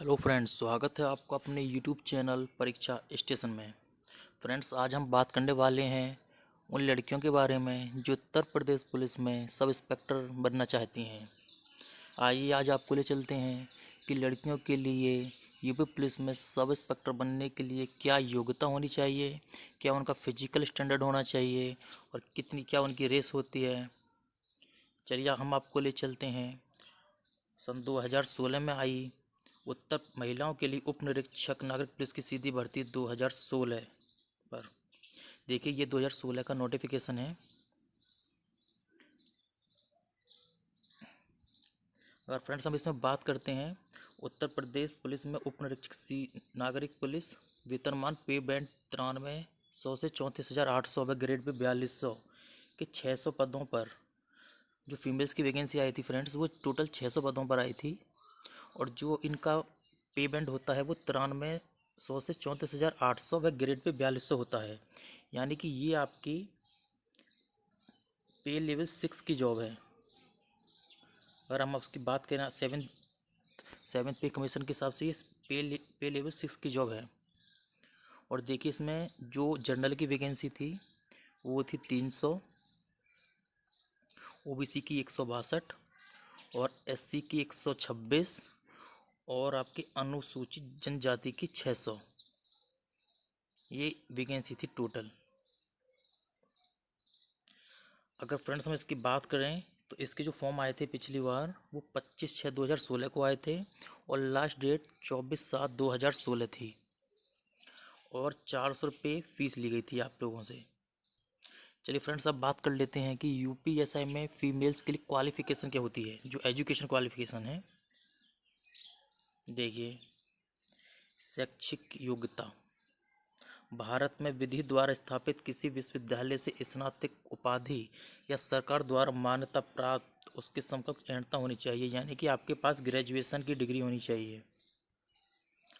Hello friends, स्वागत है आपका अपने यूट्यूब चैनल परीक्षा स्टेशन में। फ्रेंड्स, आज हम बात करने वाले हैं उन लड़कियों के बारे में जो उत्तर प्रदेश पुलिस में सब इंस्पेक्टर बनना चाहती हैं। आइए आज आपको ले चलते हैं कि लड़कियों के लिए यूपी पुलिस में सब इंस्पेक्टर बनने के लिए क्या योग्यता होनी चाहिए, क्या उनका फिजिकल स्टैंडर्ड होना चाहिए और क्या उनकी रेस होती है। चलिए हम आपको ले चलते हैं सन 2016 में आई उत्तर महिलाओं के लिए उप निरीक्षक नागरिक पुलिस की सीधी भर्ती 2016 पर। देखिए, ये 2016 का नोटिफिकेशन है। अगर फ्रेंड्स हम इसमें बात करते हैं, उत्तर प्रदेश पुलिस में उप निरीक्षक नागरिक पुलिस, वेतनमान पे बैंड 9300 से 34,800, ग्रेड पे 4200 के 600 पदों पर। जो फीमेल्स की वैकेंसी आई थी फ्रेंड्स, वो टोटल 600 पदों पर आई थी। और जो इनका पे बैंड होता है वो 9300 से 34,800 व ग्रेड पे 4200 होता है। यानी कि ये आपकी पे लेवल 6 की जॉब है। अगर हम उसकी बात करें सेवन पे कमीशन के हिसाब से ये पे लेवल 6 की जॉब है। और देखिए, इसमें जो जनरल की वैकेंसी थी वो थी 300, ओबीसी की 162 और एससी की 126 और आपकी अनुसूचित जनजाति की 600। ये वैकेंसी थी टोटल। अगर फ्रेंड्स हम इसकी बात करें तो इसके जो फॉर्म आए थे पिछली बार वो 25/6/2016 को आए थे और लास्ट डेट 24/7/2016 थी। और 400 रुपये फ़ीस ली गई थी आप लोगों से। चलिए फ्रेंड्स, अब बात कर लेते हैं कि यूपीएसआई में फ़ीमेल्स के लिए क्वालिफ़िकेशन क्या होती है, जो एजुकेशन क्वालिफ़िकेशन है। देखिए, शैक्षिक योग्यता भारत में विधि द्वारा स्थापित किसी विश्वविद्यालय से स्नातक उपाधि या सरकार द्वारा मान्यता प्राप्त उसके समकक्ष योग्यता होनी चाहिए। यानी कि आपके पास ग्रेजुएशन की डिग्री होनी चाहिए,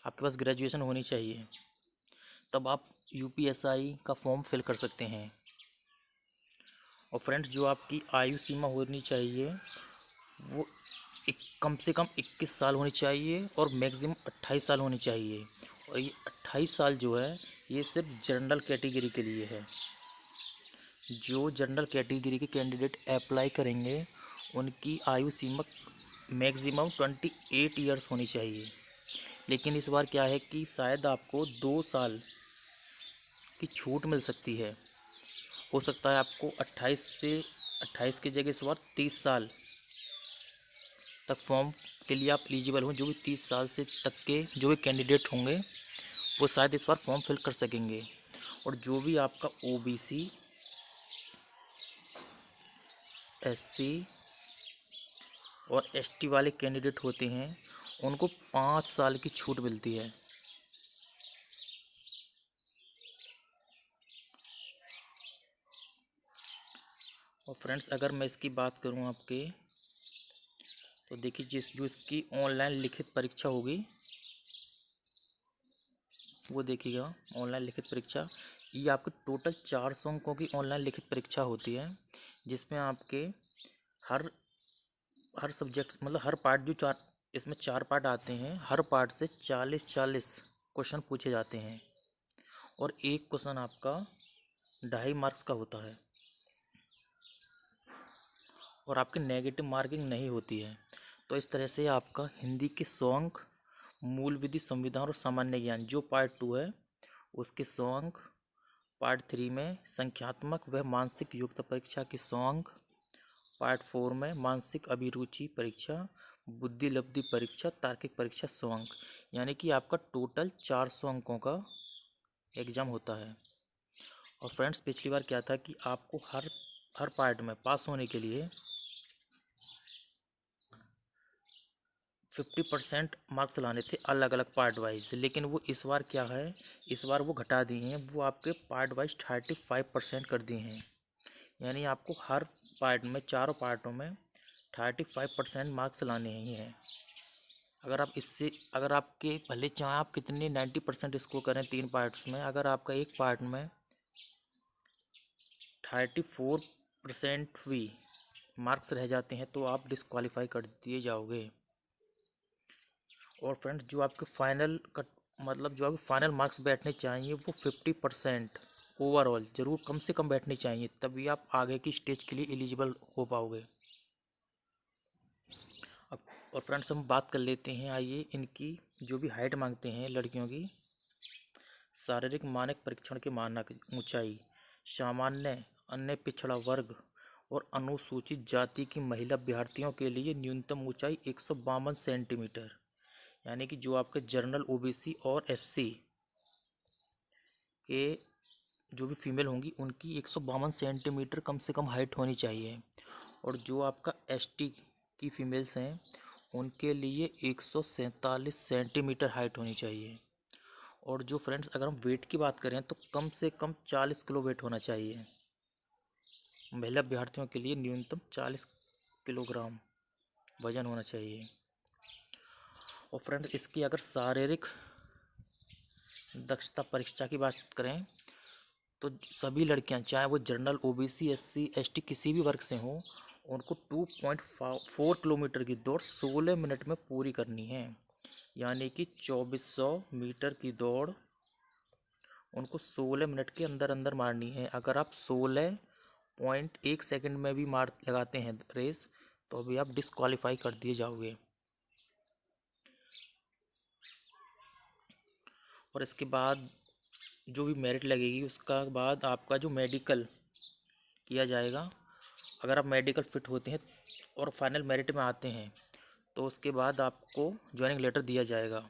आपके पास ग्रेजुएशन होनी चाहिए, तब आप यूपीएसआई का फॉर्म फिल कर सकते हैं। और फ्रेंड्स, जो आपकी आयु सीमा होनी चाहिए वो कम से कम 21 साल होनी चाहिए और मैक्सिमम 28 साल होनी चाहिए। और ये 28 साल जो है ये सिर्फ जनरल कैटेगरी के लिए है। जो जनरल कैटेगरी के कैंडिडेट अप्लाई करेंगे उनकी आयु सीमा मैक्सिमम 28 ईयर्स होनी चाहिए। लेकिन इस बार क्या है कि शायद आपको 2 साल की छूट मिल सकती है। हो सकता है आपको 28 की जगह इस बार 30 साल तक फॉर्म के लिए आप एलिजिबल हों। जो भी 30 साल से तक के जो भी कैंडिडेट होंगे वो शायद इस बार फॉर्म फिल कर सकेंगे। और जो भी आपका ओबीसी, एससी और एसटी वाले कैंडिडेट होते हैं उनको 5 साल की छूट मिलती है। और फ्रेंड्स, अगर मैं इसकी बात करूं आपके, तो देखिए, जो इसकी ऑनलाइन लिखित परीक्षा होगी वो देखिएगा। ऑनलाइन लिखित परीक्षा ये आपके टोटल 400 अंकों की ऑनलाइन लिखित परीक्षा होती है, जिसमें आपके हर हर सब्जेक्ट मतलब हर पार्ट जो चार इसमें 4 पार्ट आते हैं, हर पार्ट से 40-40 क्वेश्चन पूछे जाते हैं। और एक क्वेश्चन आपका 2.5 मार्क्स का होता है और आपकी नेगेटिव मार्किंग नहीं होती है। तो इस तरह से आपका हिंदी के 100 अंक, मूल विधि, संविधान और सामान्य ज्ञान जो पार्ट 2 है उसके 100 अंक, पार्ट 3 में संख्यात्मक व मानसिक योग्यता परीक्षा के 100 अंक, पार्ट 4 में मानसिक अभिरुचि परीक्षा, बुद्धि लब्धि परीक्षा, तार्किक परीक्षा 100 अंक। यानी कि आपका टोटल 400 अंकों का एग्ज़ाम होता है। और फ्रेंड्स, पिछली बार क्या था कि आपको हर हर पार्ट में पास होने के लिए 50% मार्क्स लाने थे अलग अलग पार्ट वाइज। लेकिन वो इस बार क्या है, इस बार वो घटा दिए हैं, वो आपके पार्ट वाइज 35% कर दिए हैं। यानी आपको हर पार्ट में, चारों पार्टों में 35% मार्क्स लाने ही हैं। अगर आपके भले चाहे आप कितने 90% स्कोर करें 3 पार्ट्स में, अगर आपका एक पार्ट में 34% भी मार्क्स रह जाते हैं तो आप डिस्क्वालीफाई कर दिए जाओगे। और फ्रेंड्स जो आपके फाइनल का मतलब जो आपके फाइनल मार्क्स बैठने चाहिए वो 50% ओवरऑल ज़रूर कम से कम बैठने चाहिए, तभी आप आगे की स्टेज के लिए एलिजिबल हो पाओगे। अब और फ्रेंड्स हम बात कर लेते हैं, आइए इनकी जो भी हाइट मांगते हैं लड़कियों की। शारीरिक मानक परीक्षण के मानक ऊंचाई सामान्य, अन्य पिछड़ा वर्ग और अनुसूचित जाति की महिला अभ्यर्थियों के लिए न्यूनतम ऊंचाई 152 सेंटीमीटर, यानी कि जो आपके जनरल ओबीसी और एससी के जो भी फीमेल होंगी उनकी 152 सेंटीमीटर कम से कम हाइट होनी चाहिए। और जो आपका एसटी की फीमेल्स हैं उनके लिए 147 सेंटीमीटर हाइट होनी चाहिए। और जो फ्रेंड्स अगर हम वेट की बात करें तो कम से कम 40 किलो वेट होना चाहिए। महिला अभ्यर्थियों के लिए न्यूनतम 40 किलोग्राम वजन होना चाहिए। और फ्रेंड्स इसकी अगर शारीरिक दक्षता परीक्षा की बात करें तो सभी लड़कियां चाहे वो जनरल ओबीसी एससी एसटी किसी भी वर्ग से हों उनको 2.4 किलोमीटर की दौड़ 16 मिनट में पूरी करनी है, यानी कि 2400 मीटर की दौड़ उनको 16 मिनट के अंदर अंदर मारनी है। अगर आप 16.1 सेकंड में भी मार लगाते हैं रेस तो अभी आप डिस्क्वालीफाई कर दिए जाओगे। और इसके बाद जो भी मेरिट लगेगी उसका बाद आपका जो मेडिकल किया जाएगा। अगर आप मेडिकल फिट होते हैं और फाइनल मेरिट में आते हैं तो उसके बाद आपको ज्वाइनिंग लेटर दिया जाएगा।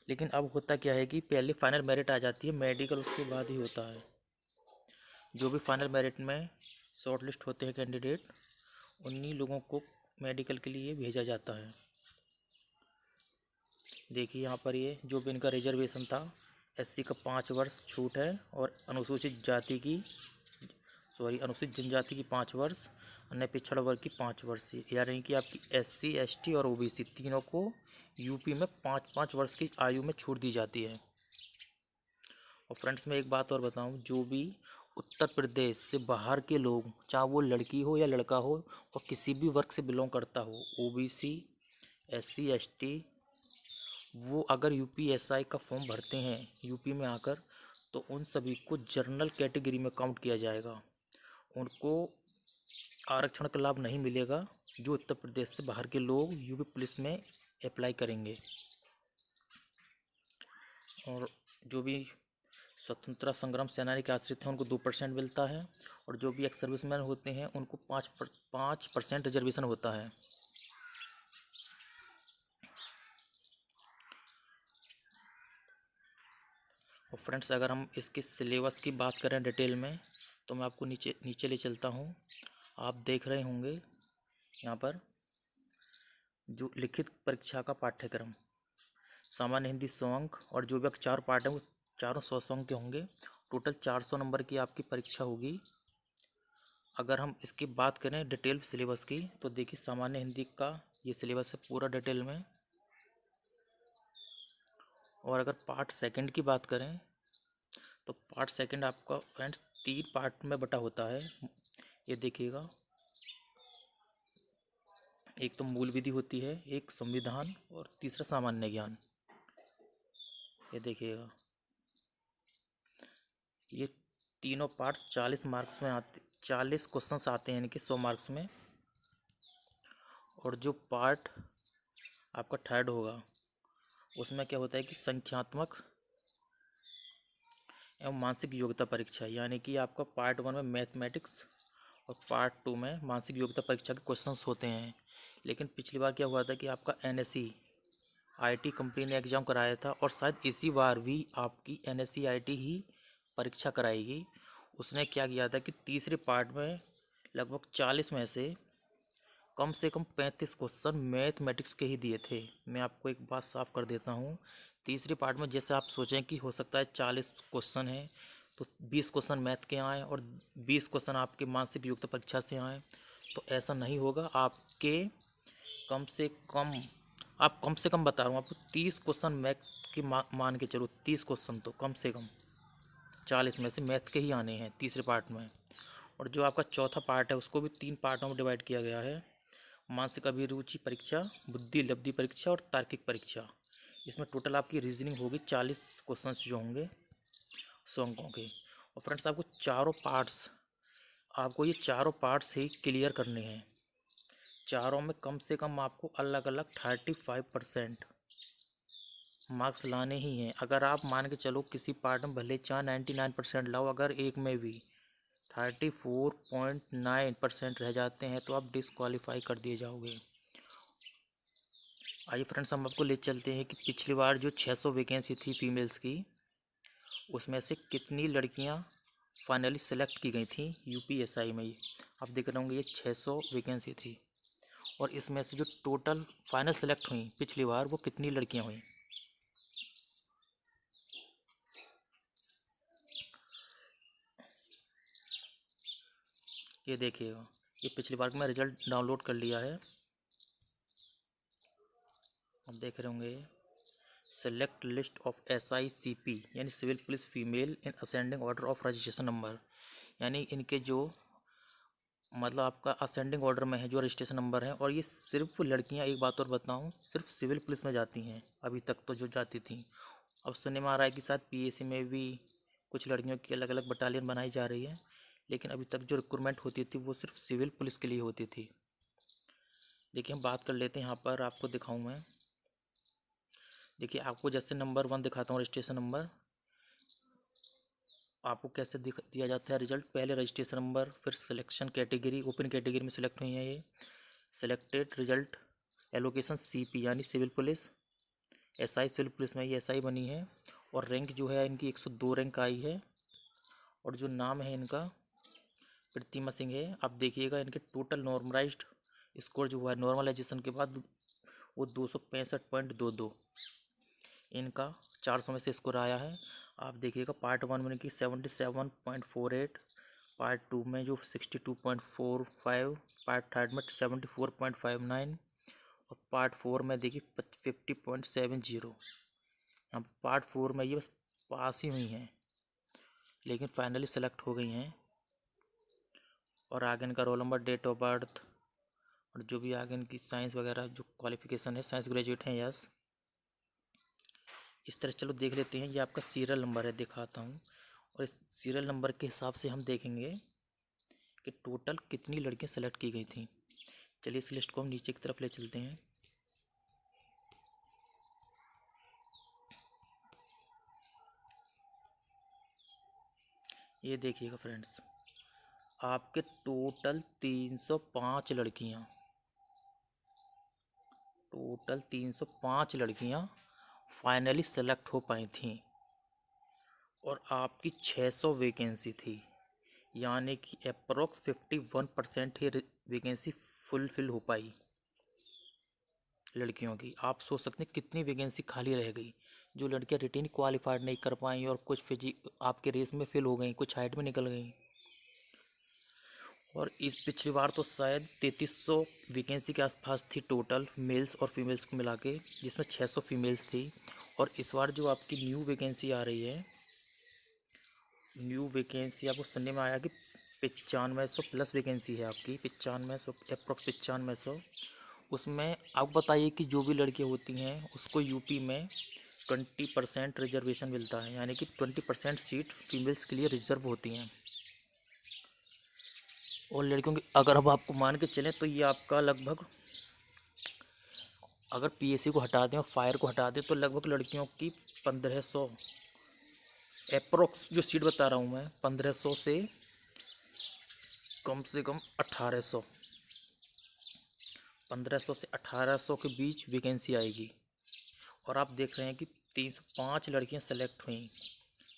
लेकिन अब होता क्या है कि पहले फाइनल मेरिट आ जाती है, मेडिकल उसके बाद ही होता है। जो भी फाइनल मेरिट में शॉर्ट लिस्ट होते हैं कैंडिडेट उन्हीं लोगों को मेडिकल के लिए भेजा जाता है। देखिए यहाँ पर ये जो भी इनका रिजर्वेशन था, एससी का 5 वर्ष छूट है और अनुसूचित जनजाति की 5 वर्ष, अन्य पिछड़ा वर्ग की 5 वर्ष, यानी कि आपकी एससी एसटी और ओबीसी तीनों को यूपी में 5-5 वर्ष की आयु में छूट दी जाती है। और फ्रेंड्स मैं एक बात और बताऊं, जो भी उत्तर प्रदेश से बाहर के लोग, चाहे वो लड़की हो या लड़का हो और किसी भी वर्ग से बिलोंग करता हो, ओबीसी एससी एसटी, वो अगर यूपीएसआई का फॉर्म भरते हैं यूपी में आकर तो उन सभी को जनरल कैटेगरी में काउंट किया जाएगा। उनको आरक्षण का लाभ नहीं मिलेगा जो उत्तर प्रदेश से बाहर के लोग यूपी पुलिस में अप्लाई करेंगे। और जो भी स्वतंत्रता संग्राम सेनानी के आश्रित हैं उनको 2% मिलता है और जो भी एक्स सर्विसमैन होते हैं उनको 5% रिजर्वेशन होता है। और फ्रेंड्स अगर हम इसके सिलेबस की बात करें डिटेल में तो मैं आपको नीचे नीचे ले चलता हूँ। आप देख रहे होंगे यहाँ पर जो लिखित परीक्षा का पाठ्यक्रम, सामान्य हिंदी 100 अंक और जो भी 4 पार्ट हैं वो चारों 100 अंक के होंगे। टोटल 400 नंबर की आपकी परीक्षा होगी। अगर हम इसकी बात करें डिटेल सिलेबस की तो देखिए सामान्य हिंदी का ये सिलेबस है पूरा डिटेल में। और अगर पार्ट सेकंड की बात करें तो पार्ट सेकंड आपका फ्रेंड्स 3 पार्ट में बटा होता है। ये देखिएगा, एक तो मूल विधि होती है, एक संविधान और तीसरा सामान्य ज्ञान। ये देखिएगा, ये तीनों पार्ट्स 40 मार्क्स में आते, 40 क्वेश्चंस आते हैं इनके 100 मार्क्स में। और जो पार्ट आपका थर्ड होगा उसमें क्या होता है कि संख्यात्मक एवं मानसिक योग्यता परीक्षा, यानी कि आपका पार्ट 1 में मैथमेटिक्स और पार्ट 2 में मानसिक योग्यता परीक्षा के क्वेश्चंस होते हैं। लेकिन पिछली बार क्या हुआ था कि आपका एनएससी आईटी कंपनी ने एग्ज़ाम कराया था और शायद इसी बार भी आपकी एनएससी आईटी ही परीक्षा कराएगी। उसने क्या किया था कि तीसरे पार्ट में लगभग 40 में से कम 35 क्वेश्चन मैथमेटिक्स के ही दिए थे। मैं आपको एक बात साफ कर देता हूँ, तीसरे पार्ट में जैसे आप सोचें कि हो सकता है 40 क्वेश्चन है तो 20 क्वेश्चन मैथ के आएँ और 20 क्वेश्चन आपके मानसिक योग्यता परीक्षा से आएँ, तो ऐसा नहीं होगा। आपके कम से कम बता रहा हूँ आपको 30 क्वेश्चन मैथ के मान के चलो, 30 क्वेश्चन तो कम से कम 40 में से मैथ के ही आने हैं तीसरे पार्ट में। और जो आपका चौथा पार्ट है उसको भी 3 पार्टों में डिवाइड किया गया है। मानसिक अभिरुचि परीक्षा, बुद्धि लब्धि परीक्षा और तार्किक परीक्षा। इसमें टोटल आपकी रीजनिंग होगी 40 क्वेश्चंस जो होंगे 100 अंकों के। और फ्रेंड्स आपको ये चारों पार्ट्स ही क्लियर करने हैं। चारों में कम से कम आपको अलग अलग 35% मार्क्स लाने ही हैं। अगर आप मान के चलो किसी पार्ट में भले चाहे 99% लाओ, अगर एक में भी 34.9% रह जाते हैं तो आप डिसक्वालीफाई कर दिए जाओगे। आइए फ्रेंड्स, हम आपको ले चलते हैं कि पिछली बार जो 600 वैकेंसी थी फीमेल्स की, उसमें से कितनी लड़कियां फाइनली सेलेक्ट की गई थी यूपीएसआई में। आप देख रहे होंगे ये 600 वैकेंसी थी, और इसमें से जो टोटल फाइनल सेलेक्ट हुई पिछली बार वो कितनी लड़कियां हुई। ये देखिएगा, ये पिछली बार का मैं रिजल्ट डाउनलोड कर लिया है, आप देख रहे होंगे। सेलेक्ट लिस्ट ऑफ SICP यानी civil police female in ascending order of registration number, यानी इनके जो मतलब आपका असेंडिंग ऑर्डर में है जो रजिस्ट्रेशन नंबर है। और ये सिर्फ लड़कियां, एक बात और बताऊं, सिर्फ सिविल पुलिस में जाती हैं अभी तक तो, जो जाती थी। अब सुनने में आ रहा है कि शायद PAC में भी कुछ लड़कियों की अलग अलग बटालियन बनाई जा रही है, लेकिन अभी तक जो रिक्रूटमेंट होती थी वो सिर्फ सिविल पुलिस के लिए होती थी। देखिए हम बात कर लेते हैं, यहाँ पर आपको दिखाऊं मैं। देखिए आपको जैसे नंबर 1 दिखाता हूँ, रजिस्ट्रेशन नंबर आपको कैसे दिया जाता है रिजल्ट। पहले रजिस्ट्रेशन नंबर, फिर सिलेक्शन कैटेगरी, ओपन कैटेगरी में सिलेक्ट हुई है ये। सिलेक्टेड रिजल्ट, एलोकेशन CP यानी civil police, SI civil police में ये SI बनी है। और रैंक जो है इनकी 102 रैंक आई है। और जो नाम है इनका प्रतिमा सिंह है। आप देखिएगा इनके टोटल नॉर्मलाइज्ड स्कोर जो हुआ है नॉर्मलाइजेशन के बाद वो 265.22 इनका 400 में से स्कोर आया है। आप देखिएगा पार्ट 1 में इनकी 77.48, पार्ट 2 में जो 62.45, पार्ट 3 में 74.59 और पार्ट 4 में देखिए 50.70। यहाँ पार्ट 4 में ये बस पास ही हुई हैं, लेकिन फाइनली सेलेक्ट हो गई हैं। और आगे इनका roll number, date of birth और जो भी आगे इनकी साइंस वगैरह जो क्वालिफिकेशन है, साइंस ग्रेजुएट हैं यस। इस तरह चलो देख लेते हैं। ये आपका सीरियल नंबर है, दिखाता हूँ। और इस सीरियल नंबर के हिसाब से हम देखेंगे कि टोटल कितनी लड़कियां सेलेक्ट की गई थी। चलिए इस लिस्ट को हम नीचे की तरफ ले चलते हैं। ये देखिएगा फ्रेंड्स, आपके टोटल 305 लड़कियां, टोटल 305 लड़कियां फाइनली सेलेक्ट हो पाई थी। और आपकी 600 वैकेंसी थी, यानी कि अप्रोक्स 51% ही वैकेंसी फुलफिल हो पाई लड़कियों की। आप सोच सकते हैं कितनी वैकेंसी खाली रह गई। जो लड़कियां रिटेन क्वालिफाइड नहीं कर पाई और कुछ आपके रेस में फिल हो गई, कुछ हाइट में निकल गई। और इस पिछली बार तो शायद 3300 वैकेंसी के आसपास थी टोटल, मेल्स और फीमेल्स को मिला के, जिसमें 600 फीमेल्स थी। और इस बार जो आपकी न्यू वैकेंसी आ रही है, न्यू वैकेंसी आपको सुनने में आया कि 9500 प्लस वैकेंसी है आपकी, 9500 अप्रोक्स 9500। उसमें आप बताइए कि जो भी लड़कियां होती हैं उसको यूपी में 20% रिजर्वेशन मिलता है, यानी कि 20% सीट फीमेल्स के लिए रिजर्व होती हैं। और लड़कियों की अगर अब आपको मान के चलें तो ये आपका लगभग, अगर PAC को हटा दें और फायर को हटा दें तो लगभग लड़कियों की 1500 अप्रोक्स जो सीट बता रहा हूँ मैं, 1500 से कम 1800, 1500 से 1800 के बीच वैकेंसी आएगी। और आप देख रहे हैं कि 305 लड़कियां सेलेक्ट हुई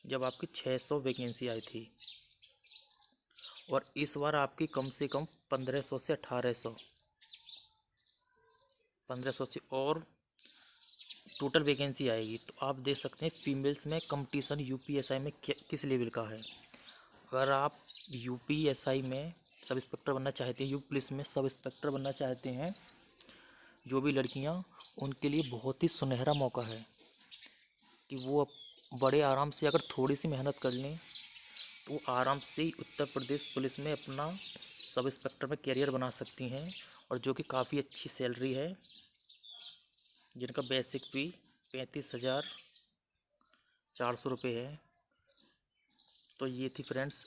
जब आपकी 600 वैकेंसी आई थी। और इस बार आपकी कम से कम 1500 से 1800, 1500 से और टोटल वैकेंसी आएगी। तो आप देख सकते हैं फीमेल्स में कंपटीशन यूपीएसआई में किस लेवल का है। अगर आप यूपीएसआई में सब इंस्पेक्टर बनना चाहते हैं, यूपी पुलिस में सब इंस्पेक्टर बनना चाहते हैं, जो भी लड़कियां, उनके लिए बहुत ही सुनहरा मौका है कि वो बड़े आराम से अगर थोड़ी सी मेहनत कर लें तो आराम से ही उत्तर प्रदेश पुलिस में अपना सब इंस्पेक्टर में कैरियर बना सकती हैं और जो कि काफ़ी अच्छी सैलरी है, जिनका बेसिक भी 35,400 रुपये है। तो ये थी फ्रेंड्स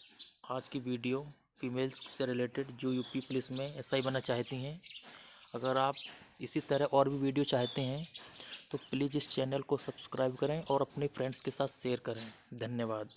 आज की वीडियो फीमेल्स से रिलेटेड जो यूपी पुलिस में एसआई बनना चाहती हैं। अगर आप इसी तरह और भी वीडियो चाहते हैं तो प्लीज़ इस चैनल को सब्सक्राइब करें और अपने फ्रेंड्स के साथ शेयर करें। धन्यवाद।